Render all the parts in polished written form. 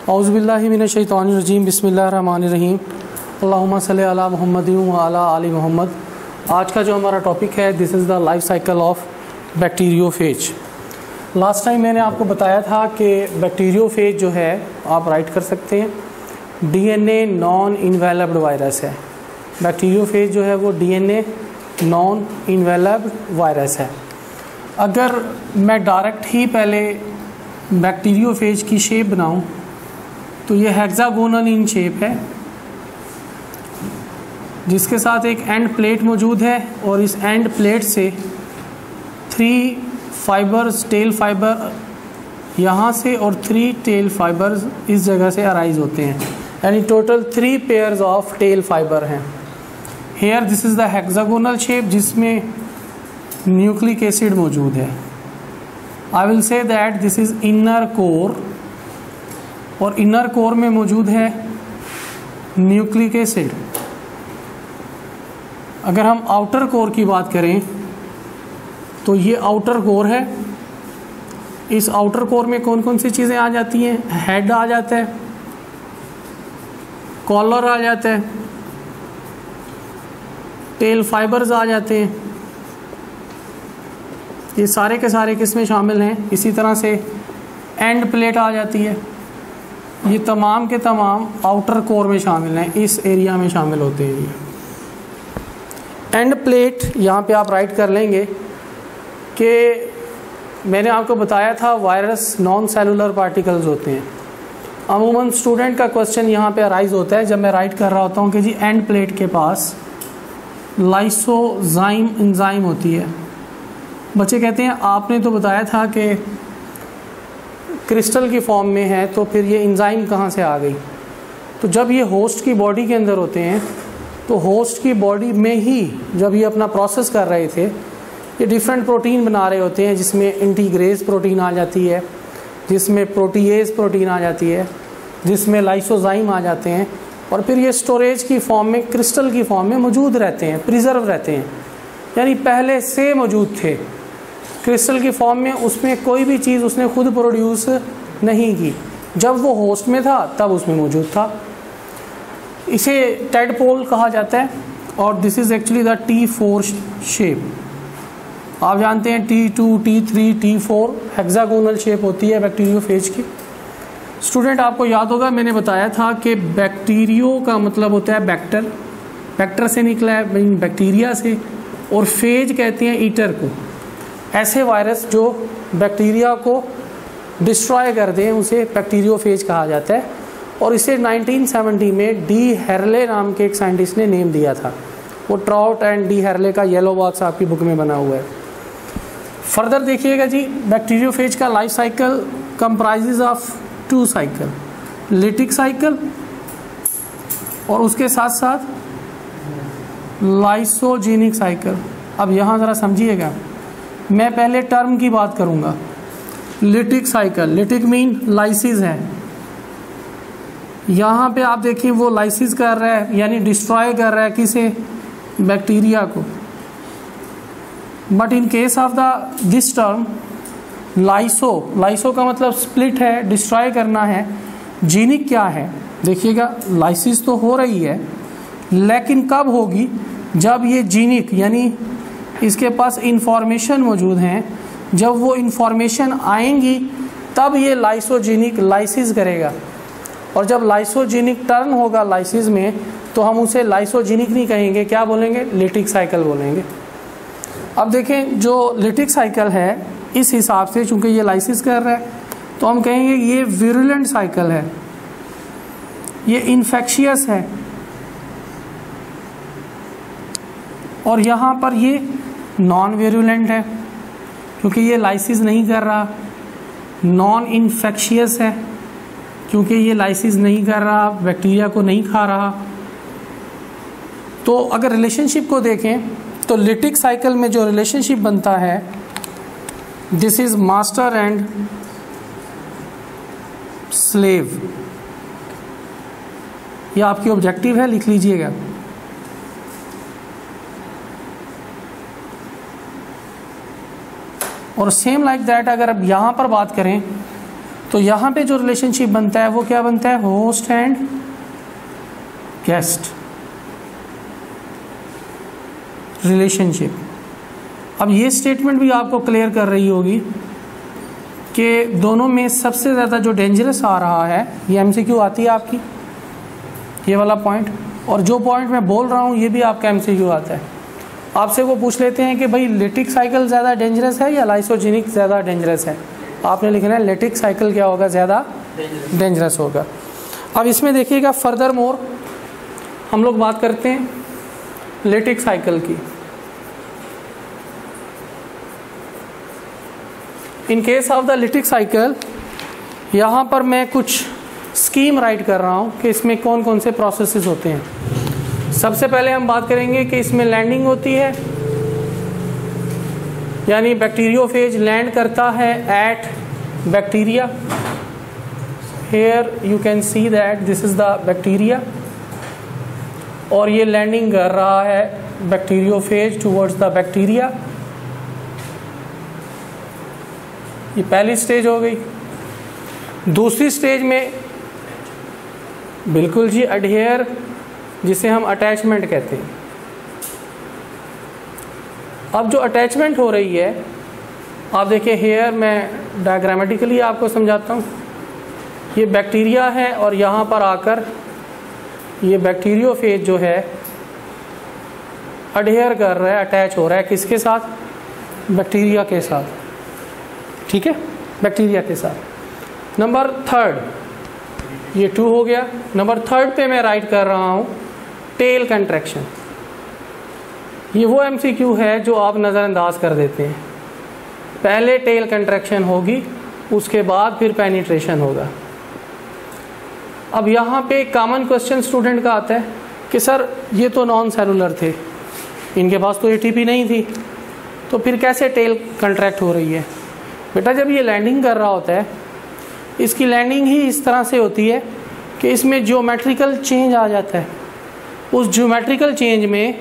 औज़ुबिल्लाहि मिनश्शैतानिर्रजीम बिस्मिल्लाहिर्रहमानिर्रहीम अल्लाहुम्मा सल्लि अला मुहम्मदिन व अला आलि मोहम्मद। आज का जो हमारा टॉपिक है this is the life cycle of bacteriophage. Last time मैंने आपको बताया था कि बैक्टीरियोफेज जो है आप राइट कर सकते हैं डीएनए नॉन इन्वेलप्ड वायरस है। बैक्टीरियोफेज जो है वो डीएनए नॉन इन्वेलप्ड वायरस है। अगर मैं डायरेक्ट ही पहले बैक्टीरियोफेज की शेप बनाऊं तो ये हेक्सागोनल इन शेप है जिसके साथ एक एंड प्लेट मौजूद है और इस एंड प्लेट से 3 फाइबर्स टेल फाइबर यहाँ से और 3 टेल फाइबर्स इस जगह से अराइज होते हैं, यानी total 3 pairs of tail fibre हैं। Here this is the hexagonal shape जिसमें न्यूक्लिक एसिड मौजूद है। I will say that this is inner core और इनर कोर में मौजूद है न्यूक्लिक एसिड। अगर हम आउटर कोर की बात करें तो ये आउटर कोर है। इस आउटर कोर में कौन कौन सी चीज़ें आ जाती हैं? हेड आ जाता है, कॉलर आ जाता है, टेल फाइबर्स आ जाते हैं। ये सारे के सारे किसमें शामिल हैं? इसी तरह से एंड प्लेट आ जाती है। ये तमाम के तमाम आउटर कोर में शामिल हैं, इस एरिया में शामिल होते हैं। ये एंड प्लेट यहाँ पे आप राइट कर लेंगे कि मैंने आपको बताया था वायरस नॉन सेलुलर पार्टिकल्स होते हैं। अमूमन स्टूडेंट का क्वेश्चन यहाँ पे अराइज होता है जब मैं राइट कर रहा होता हूँ कि जी एंड प्लेट के पास लाइसोजाइम एंजाइम होती है। बच्चे कहते हैं आपने तो बताया था कि क्रिस्टल की फॉर्म में है, तो फिर ये एंजाइम कहाँ से आ गई? तो जब ये होस्ट की बॉडी के अंदर होते हैं तो होस्ट की बॉडी में ही जब ये अपना प्रोसेस कर रहे थे ये डिफरेंट प्रोटीन बना रहे होते हैं, जिसमें इंटीग्रेज प्रोटीन आ जाती है, जिसमें प्रोटीएज प्रोटीन आ जाती है, जिसमें लाइसोजाइम आ जाते हैं, और फिर ये स्टोरेज की फॉर्म में क्रिस्टल की फॉर्म में मौजूद रहते हैं, प्रिजर्व रहते हैं, यानी पहले से मौजूद थे क्रिस्टल की फॉर्म में। उसमें कोई भी चीज़ उसने खुद प्रोड्यूस नहीं की, जब वो होस्ट में था तब उसमें मौजूद था। इसे टेडपोल कहा जाता है और this is actually the T4 shape. आप जानते हैं T2, T3, T4 hexagonal shape होती है बैक्टीरियोफेज की। स्टूडेंट आपको याद होगा मैंने बताया था कि बैक्टीरियो का मतलब होता है बैक्टर, बैक्टर से निकला है बैक्टीरिया से, और फेज कहते हैं ईटर को। ऐसे वायरस जो बैक्टीरिया को डिस्ट्रॉय कर दें उसे बैक्टीरियोफेज कहा जाता है, और इसे 1970 में डी हेरले नाम के एक साइंटिस्ट ने नेम दिया था। वो ट्राउट एंड डी हेरले का येलो बॉक्स आपकी बुक में बना हुआ है। फर्दर देखिएगा जी, बैक्टीरियोफेज का life cycle comprises of 2 cycle, lytic cycle और उसके साथ साथ लाइसोजेनिक साइकिल। अब यहाँ ज़रा समझिएगा, मैं पहले टर्म की बात करूँगा। Lytic cycle, lytic mean lysis है। यहाँ पे आप देखिए वो लाइसिस कर रहा है, यानी डिस्ट्रॉय कर रहा है किसे? बैक्टीरिया को। But in case of the this term lyso, lyso का मतलब स्प्लिट है, डिस्ट्रॉय करना है। जीनिक क्या है? देखिएगा लाइसिस तो हो रही है, लेकिन कब होगी? जब ये जीनिक यानी इसके पास इंफॉर्मेशन मौजूद हैं, जब वो इंफॉर्मेशन आएंगी तब ये लाइसोजेनिक लाइसिस करेगा। और जब लाइसोजेनिक टर्न होगा लाइसिस में तो हम उसे लाइसोजेनिक नहीं कहेंगे, क्या बोलेंगे? लिटिक साइकिल बोलेंगे। अब देखें जो लिटिक साइकिल है इस हिसाब से, चूंकि ये लाइसिस कर रहा है तो हम कहेंगे ये विरुलेंट साइकिल है, ये इन्फेक्शियस है। और यहाँ पर ये नॉन विरुलेंट है क्योंकि ये लाइसिस नहीं कर रहा। नॉन इन्फेक्शियस है क्योंकि ये लाइसिस नहीं कर रहा, बैक्टीरिया को नहीं खा रहा। तो अगर रिलेशनशिप को देखें तो लिटिक साइकिल में जो रिलेशनशिप बनता है this is master and slave. ये आपकी ऑब्जेक्टिव है, लिख लीजिएगा। और सेम लाइक दैट अगर अब यहाँ पर बात करें तो यहाँ पे जो रिलेशनशिप बनता है वो क्या बनता है, होस्ट एंड गेस्ट रिलेशनशिप। अब ये स्टेटमेंट भी आपको क्लियर कर रही होगी कि दोनों में सबसे ज़्यादा जो डेंजरस आ रहा है, ये एमसीक्यू आती है आपकी, ये वाला पॉइंट, और जो पॉइंट मैं बोल रहा हूँ ये भी आपका एमसीक्यू आता है। आपसे वो पूछ लेते हैं कि भाई लिटिक साइकिल ज़्यादा डेंजरस है या लाइसोजेनिक ज़्यादा डेंजरस है, आपने लिखना है लिटिक साइकिल क्या होगा, ज़्यादा डेंजरस होगा। अब इसमें देखिएगा फर्दर मोर हम लोग बात करते हैं लिटिक साइकिल की। इन case of the lytic cycle यहाँ पर मैं कुछ स्कीम राइट कर रहा हूँ कि इसमें कौन कौन से प्रोसेसेस होते हैं। सबसे पहले हम बात करेंगे कि इसमें लैंडिंग होती है, यानी बैक्टीरियोफेज लैंड करता है at bacteria. Here you can see that this is the bacteria, और ये लैंडिंग कर रहा है बैक्टीरियोफेज टुवर्ड्स द बैक्टीरिया। ये पहली स्टेज हो गई। दूसरी स्टेज में बिल्कुल जी अडहेयर, जिसे हम अटैचमेंट कहते हैं। अब जो अटैचमेंट हो रही है, आप देखिए हेयर मैं डायग्रामेटिकली आपको समझाता हूँ। ये बैक्टीरिया है और यहाँ पर आकर ये बैक्टीरियोफेज जो है अडहेयर कर रहा है, अटैच हो रहा है किसके साथ, बैक्टीरिया के साथ, ठीक है, बैक्टीरिया के साथ। नंबर थर्ड, ये 2 हो गया। नंबर थर्ड पे मैं राइट कर रहा हूँ टेल कंट्रैक्शन। ये वो एमसीक्यू है जो आप नज़रअंदाज कर देते हैं। पहले टेल कंट्रैक्शन होगी, उसके बाद फिर पेनिट्रेशन होगा। अब यहाँ पे एक कॉमन क्वेश्चन स्टूडेंट का आता है कि सर ये तो नॉन सेलुलर थे, इनके पास तो एटीपी नहीं थी, तो फिर कैसे टेल कंट्रैक्ट हो रही है। बेटा जब ये लैंडिंग कर रहा होता है, इसकी लैंडिंग ही इस तरह से होती है कि इसमें ज्योमेट्रिकल चेंज आ जाता है। उस ज्योमेट्रिकल चेंज में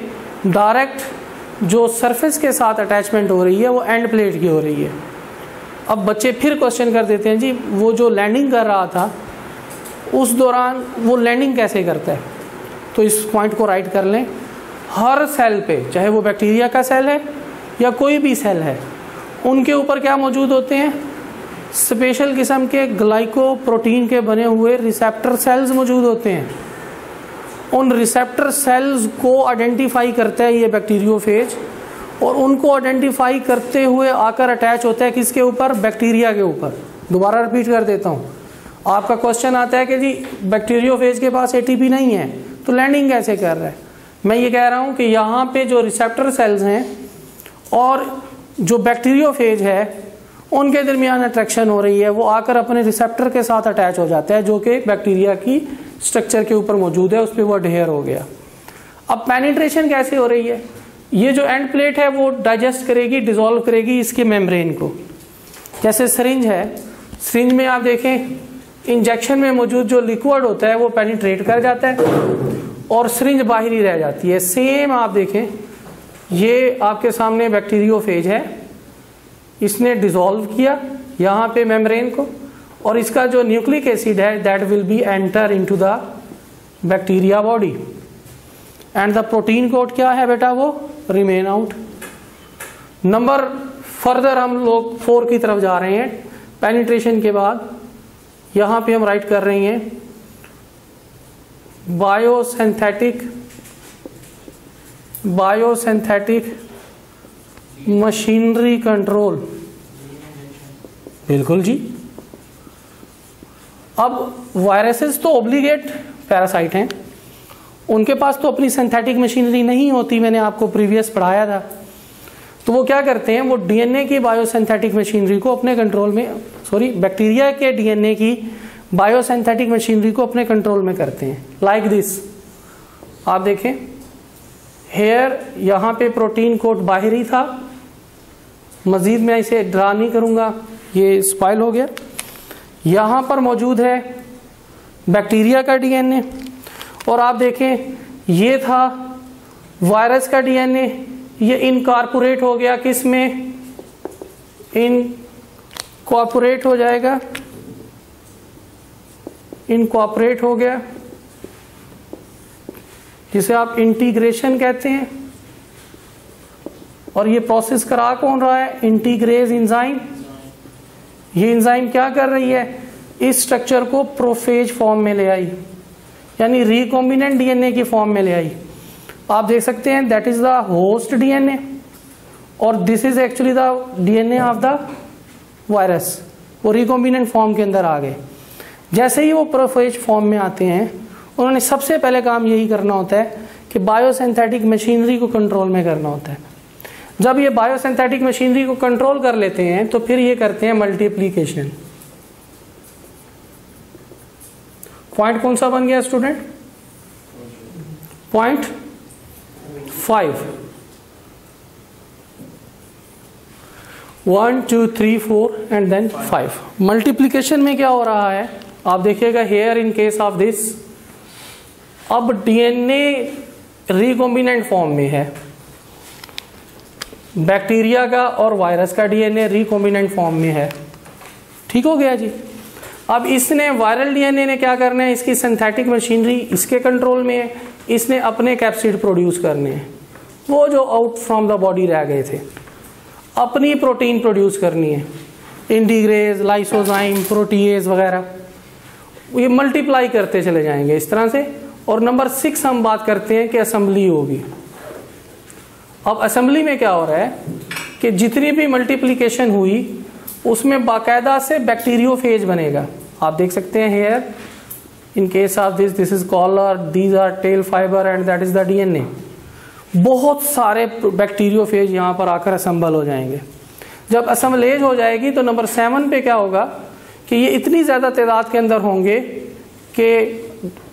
डायरेक्ट जो सरफेस के साथ अटैचमेंट हो रही है वो एंड प्लेट की हो रही है। अब बच्चे फिर क्वेश्चन कर देते हैं जी वो जो लैंडिंग कर रहा था उस दौरान वो लैंडिंग कैसे करता है। तो इस पॉइंट को राइट कर लें। हर सेल पे, चाहे वो बैक्टीरिया का सेल है या कोई भी सेल है, उनके ऊपर क्या मौजूद होते हैं, स्पेशल किस्म के ग्लाइकोप्रोटीन के बने हुए रिसेप्टर सेल्स मौजूद होते हैं। उन रिसेप्टर सेल्स को आइडेंटिफाई करता है ये बैक्टीरियोफेज, और उनको आइडेंटिफाई करते हुए आकर अटैच होता है किसके ऊपर, बैक्टीरिया के ऊपर। दोबारा रिपीट कर देता हूँ, आपका क्वेश्चन आता है कि जी बैक्टीरियोफेज के पास एटीपी नहीं है तो लैंडिंग कैसे कर रहा है। मैं ये कह रहा हूँ कि यहाँ पे जो रिसेप्टर सेल्स हैं और जो बैक्टीरियोफेज है उनके दरमियान अट्रैक्शन हो रही है, वो आकर अपने रिसेप्टर के साथ अटैच हो जाता है जो कि बैक्टीरिया की स्ट्रक्चर के ऊपर मौजूद है, उस पर वो अडहेयर हो गया। अब पेनिट्रेशन कैसे हो रही है, ये जो एंड प्लेट है वो डाइजेस्ट करेगी, डिसॉल्व करेगी इसके मेम्ब्रेन को। जैसे सिरिंज है, सिरिंज में आप देखें इंजेक्शन में मौजूद जो लिक्विड होता है वो पेनिट्रेट कर जाता है और सिरिंज बाहरी रह जाती है। सेम आप देखें, ये आपके सामने बैक्टीरियोफेज है, इसने डिसॉल्व किया यहाँ पे मेम्ब्रेन को, और इसका जो न्यूक्लिक एसिड है that will be enter into the bacteria body, and the protein code क्या है बेटा, वो रिमेन आउट। नंबर फर्दर हम लोग 4 की तरफ जा रहे हैं। पेनिट्रेशन के बाद यहाँ पे हम राइट कर रहे हैं बायोसिंथेटिक मशीनरी कंट्रोल। बिल्कुल जी। अब वायरसेस तो ऑब्लिगेट पैरासाइट हैं, उनके पास तो अपनी सिंथेटिक मशीनरी नहीं होती, मैंने आपको प्रीवियस पढ़ाया था। तो वो क्या करते हैं, वो डीएनए की बायोसिंथेटिक मशीनरी को अपने कंट्रोल में, बैक्टीरिया के डीएनए की बायोसिंथेटिक मशीनरी को अपने कंट्रोल में करते हैं। लाइक दिस, आप देखें हेयर, यहाँ पे प्रोटीन कोड बाहरी था, मजीद मैं इसे ड्रा नहीं करूंगा, ये स्पॉइल हो गया। यहाँ पर मौजूद है बैक्टीरिया का डीएनए, और आप देखें ये था वायरस का डीएनए, ये इनकॉर्पोरेट हो गया, किस में, इनकॉर्पोरेट हो जाएगा इनकॉर्पोरेट हो गया, जिसे आप इंटीग्रेशन कहते हैं। और ये प्रोसेस करा कौन रहा है? Integrase enzyme. ये एंजाइम क्या कर रही है? इस स्ट्रक्चर को प्रोफेज फॉर्म में ले आई, यानी रिकॉम्बिनेंट डीएनए की फॉर्म में ले आई। आप देख सकते हैं that is the host DNA और this is actually the DNA of the virus. वो रिकॉम्बिनेंट फॉर्म के अंदर आ गए। जैसे ही वो प्रोफेज फॉर्म में आते हैं, उन्होंने सबसे पहले काम यही करना होता है कि बायोसिंथेटिक मशीनरी को कंट्रोल में करना होता है। जब ये बायोसिंथेटिक मशीनरी को कंट्रोल कर लेते हैं तो फिर ये करते हैं मल्टीप्लिकेशन। पॉइंट कौन सा बन गया student? Point 5। 1 2 3 4 and then 5। Multiplication में क्या हो रहा है आप देखिएगा, here in case of this, अब डीएनए रिकॉम्बिनेंट फॉर्म में है, बैक्टीरिया का और वायरस का डीएनए रिकॉम्बिनेंट फॉर्म में है। ठीक हो गया जी। अब इसने वायरल डीएनए ने क्या करना है, इसकी सिंथेटिक मशीनरी इसके कंट्रोल में है, इसने अपने कैप्सिड प्रोड्यूस करने हैं, वो जो आउट फ्रॉम द बॉडी रह गए थे, अपनी प्रोटीन प्रोड्यूस करनी है, इंटीग्रेज, लाइसोजाइम, प्रोटीएज वगैरह, ये मल्टीप्लाई करते चले जाएंगे इस तरह से। और नंबर 6 हम बात करते हैं कि असेंबली होगी। अब असेंबली में क्या हो रहा है कि जितनी भी मल्टीप्लिकेशन हुई उसमें बाकायदा से बैक्टीरियोफेज बनेगा। आप देख सकते हैं here in case of this is collar, these are tail fiber and that is the DNA. बहुत सारे बैक्टीरियोफेज यहाँ पर आकर असेंबल हो जाएंगे। जब असेंबलेज हो जाएगी तो नंबर 7 पे क्या होगा कि ये इतनी ज्यादा तादाद के अंदर होंगे कि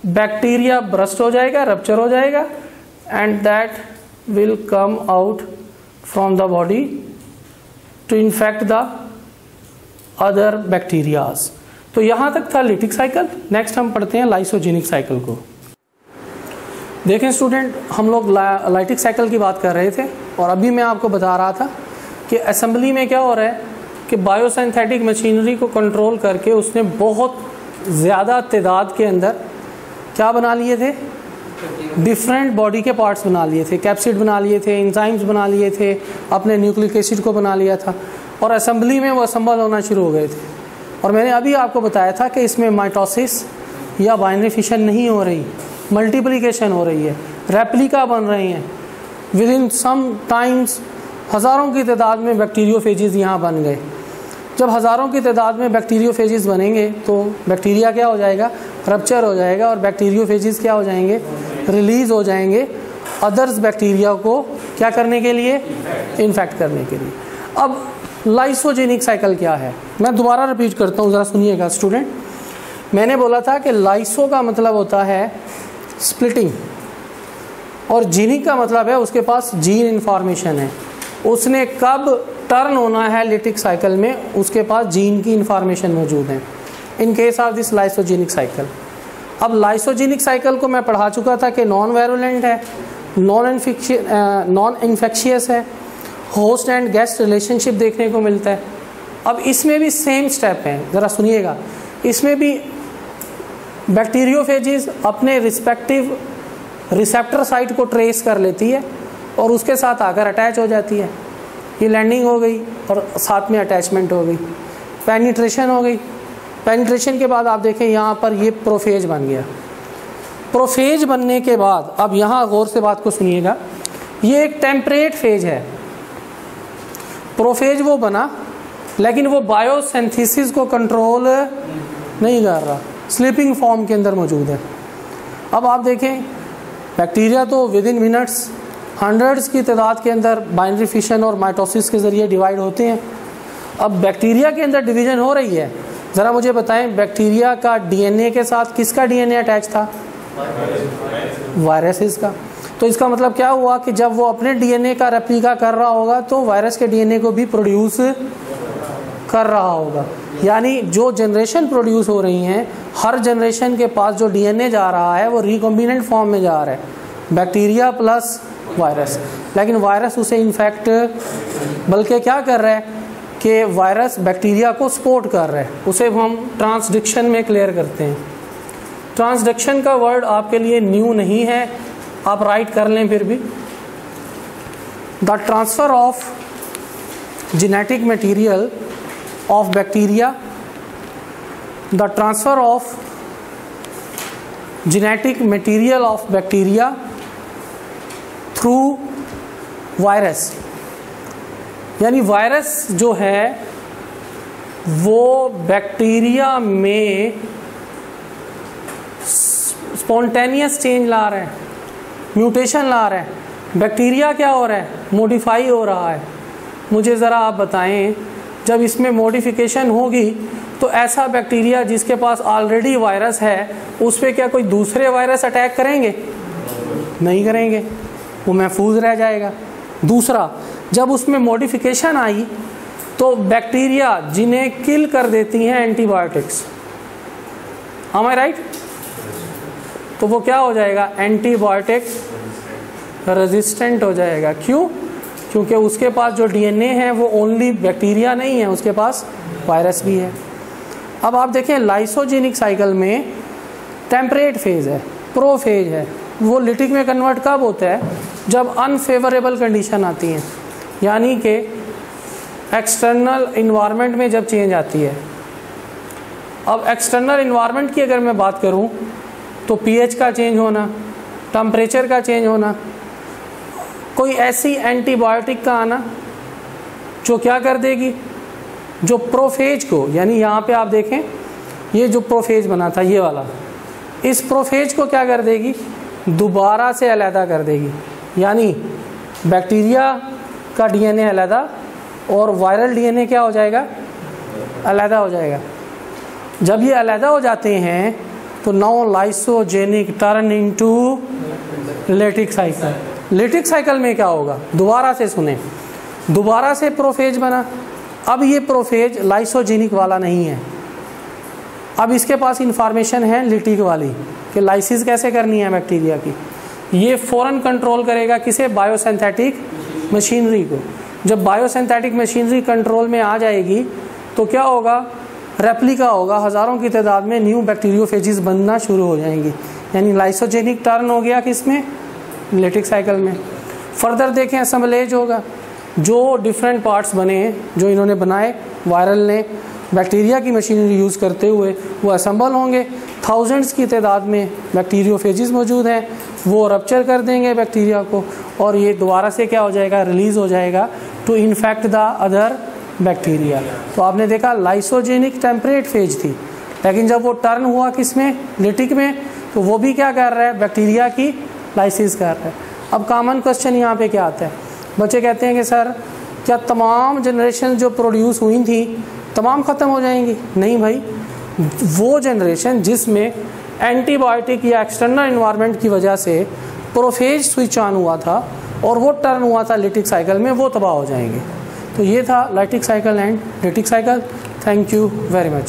बैक्टीरिया ब्रस्ट हो जाएगा, रप्चर हो जाएगा and that will come out from the body to infect the other bacterias। तो यहां तक था लिटिक साइकिल। नेक्स्ट हम पढ़ते हैं लाइसोजेनिक साइकिल को। देखें स्टूडेंट, हम लोग लाइटिक साइकिल की बात कर रहे थे और अभी मैं आपको बता रहा था कि असेंबली में क्या हो रहा है कि बायोसिंथेटिक मशीनरी को कंट्रोल करके उसने बहुत ज़्यादा तादाद के अंदर क्या बना लिए थे, डिफरेंट बॉडी के पार्ट्स बना लिए थे, कैप्सिड बना लिए थे, एंजाइम्स बना लिए थे, अपने न्यूक्लिक एसिड को बना लिया था और असेंबली में वो असेंबल होना शुरू हो गए थे। और मैंने अभी आपको बताया था कि इसमें माइटोसिस या बाइनरी फिशन नहीं हो रही, मल्टीप्लिकेशन हो रही है, रेप्लिका बन रहे हैं। विद इन सम टाइम्स हज़ारों की तादाद में बैक्टीरियोफेजेस यहाँ बन गए। जब हज़ारों की तादाद में बैक्टीरियोफेजेस बनेंगे तो बैक्टीरिया क्या हो जाएगा, रप्चर हो जाएगा और बैक्टीरियोफेजेस क्या हो जाएंगे, रिलीज हो जाएंगे अदर्स बैक्टीरिया को क्या करने के लिए, इन्फेक्ट करने के लिए। अब लाइसोजेनिक साइकिल क्या है, मैं दोबारा रिपीट करता हूँ, ज़रा सुनिएगा स्टूडेंट। मैंने बोला था कि लाइसो का मतलब होता है स्प्लिटिंग और जीनिक का मतलब है उसके पास जीन इन्फॉर्मेशन है, उसने कब टर्न होना है लिटिक साइकिल में, उसके पास जीन की इन्फॉर्मेशन मौजूद है इन case of this lysogenic cycle. अब लाइसोजेनिक साइकिल को मैं पढ़ा चुका था कि नॉन वायरुलेंट है, नॉन इन्फेक्शियस है, होस्ट एंड गेस्ट रिलेशनशिप देखने को मिलता है। अब इसमें भी सेम स्टेप हैं, ज़रा सुनिएगा। इसमें भी बैक्टीरियोफेजेस अपने रिस्पेक्टिव रिसेप्टर साइट को ट्रेस कर लेती है और उसके साथ आकर अटैच हो जाती है। ये लैंडिंग हो गई और साथ में अटैचमेंट हो गई, पेनिट्रेशन हो गई। पेनिट्रेशन के बाद आप देखें यहाँ पर ये प्रोफेज बन गया। प्रोफेज बनने के बाद अब यहाँ गौर से बात को सुनिएगा, ये एक टेम्परेट फेज है। प्रोफेज वो बना लेकिन वो बायोसिंथेसिस को कंट्रोल नहीं कर रहा, स्लीपिंग फॉर्म के अंदर मौजूद है। अब आप देखें बैक्टीरिया तो विद इन मिनट्स हंड्रेड्स की तादाद के अंदर बाइनरी फिशन और माइटोसिस के ज़रिए डिवाइड होते हैं। अब बैक्टीरिया के अंदर डिवीजन हो रही है, ज़रा मुझे बताएं बैक्टीरिया का डीएनए के साथ किसका डीएनए अटैच था, वायरसेस का। तो इसका मतलब क्या हुआ कि जब वो अपने डीएनए का रेप्लिका कर रहा होगा तो वायरस के डीएनए को भी प्रोड्यूस कर रहा होगा। यानी जो जनरेशन प्रोड्यूस हो रही हैं, हर जनरेशन के पास जो डीएनए जा रहा है वो रिकॉम्बिनेंट फॉर्म में जा रहा है, बैक्टीरिया प्लस वायरस। लेकिन वायरस उसे इन्फेक्ट बल्कि क्या कर रहा है कि वायरस बैक्टीरिया को सपोर्ट कर रहा है, उसे हम ट्रांसडिक्शन में क्लियर करते हैं। ट्रांसडक्शन का वर्ड आपके लिए न्यू नहीं है, आप राइट कर लें फिर भी। The transfer of genetic material of bacteria, the transfer of genetic material of bacteria through virus, यानी वायरस जो है वो बैक्टीरिया में स्पॉन्टेनियस चेंज ला रहे हैं, म्यूटेशन ला रहे हैं। बैक्टीरिया क्या हो रहा है? मॉडिफाई हो रहा है। मुझे ज़रा आप बताएं, जब इसमें मॉडिफिकेशन होगी तो ऐसा बैक्टीरिया जिसके पास ऑलरेडी वायरस है उस पर क्या कोई दूसरे वायरस अटैक करेंगे? नहीं करेंगे, वो महफूज रह जाएगा। दूसरा, जब उसमें मॉडिफिकेशन आई तो बैक्टीरिया जिन्हें किल कर देती हैं एंटीबायोटिक्स, am I right? तो वो क्या हो जाएगा? एंटीबायोटिक रेजिस्टेंट हो जाएगा। क्यों? क्योंकि उसके पास जो डीएनए है वो ओनली बैक्टीरिया नहीं है, उसके पास वायरस भी है। अब आप देखें लाइसोजेनिक साइकिल में टेम्परेट फेज है, प्रोफेज है। वो लिटिक में कन्वर्ट कब होता है? जब अनफेवरेबल कंडीशन आती हैं, यानी कि एक्सटर्नल इन्वायरमेंट में जब चेंज आती है। अब एक्सटर्नल इन्वायरमेंट की अगर मैं बात करूं तो पीएच का चेंज होना, टेम्परेचर का चेंज होना, कोई ऐसी एंटीबायोटिक का आना जो क्या कर देगी, जो प्रोफेज को, यानी यहाँ पे आप देखें ये जो प्रोफेज बना था ये वाला, इस प्रोफेज को क्या कर देगी? दोबारा से अलहदा कर देगी। यानी बैक्टीरिया का डीएनए अलहदा और वायरल डीएनए क्या हो जाएगा? अलहदा हो जाएगा। जब ये अलहदा हो जाते हैं तो now lysogenic turn into lytic cycle. Lytic cycle में क्या होगा? दोबारा से सुने, दोबारा से प्रोफेज बना। अब ये प्रोफेज लाइसोजेनिक वाला नहीं है, अब इसके पास इंफॉर्मेशन है लिटिक वाली कि लाइसिस कैसे करनी है बैक्टीरिया की। ये फ़ौरन कंट्रोल करेगा किसे? बायोसिंथेटिक मशीनरी को। जब बायोसिंथेटिक मशीनरी कंट्रोल में आ जाएगी तो क्या होगा? रेप्लिका होगा, हज़ारों की तादाद में न्यू बैक्टीरियोफेजिस बनना शुरू हो जाएंगी। यानी लाइसोजेनिक टर्न हो गया किसमें? लेटिक साइकिल में। फर्दर देखें असेंबलेज होगा, जो डिफरेंट पार्ट्स बने जो इन्होंने बनाए वायरल ने बैक्टीरिया की मशीनरी यूज़ करते हुए, वो असेंबल होंगे। थाउजेंड्स की तादाद में बैक्टीरियोफेजिस मौजूद हैं, वो रप्चर कर देंगे बैक्टीरिया को और ये दोबारा से क्या हो जाएगा? रिलीज़ हो जाएगा to infect the other bacteria. तो आपने देखा लाइसोजेनिक टेम्परेट फेज थी, लेकिन जब वो टर्न हुआ किसमें? लिटिक में, तो वो भी क्या कर रहा है? बैक्टीरिया की लाइसिस कर रहा है। अब कॉमन क्वेश्चन यहाँ पे क्या आता है? बच्चे कहते हैं कि सर क्या तमाम जनरेशन जो प्रोड्यूस हुई थी तमाम ख़त्म हो जाएंगी? नहीं भाई, वो जनरेशन जिसमें एंटीबायोटिक या एक्सटर्नल इन्वायरमेंट की वजह से प्रोफेज स्विच ऑन हुआ था और वो टर्न हुआ था लिटिक साइकिल में, वो तबाह हो जाएंगे। तो ये था lytic cycle and lytic cycle. Thank you very much.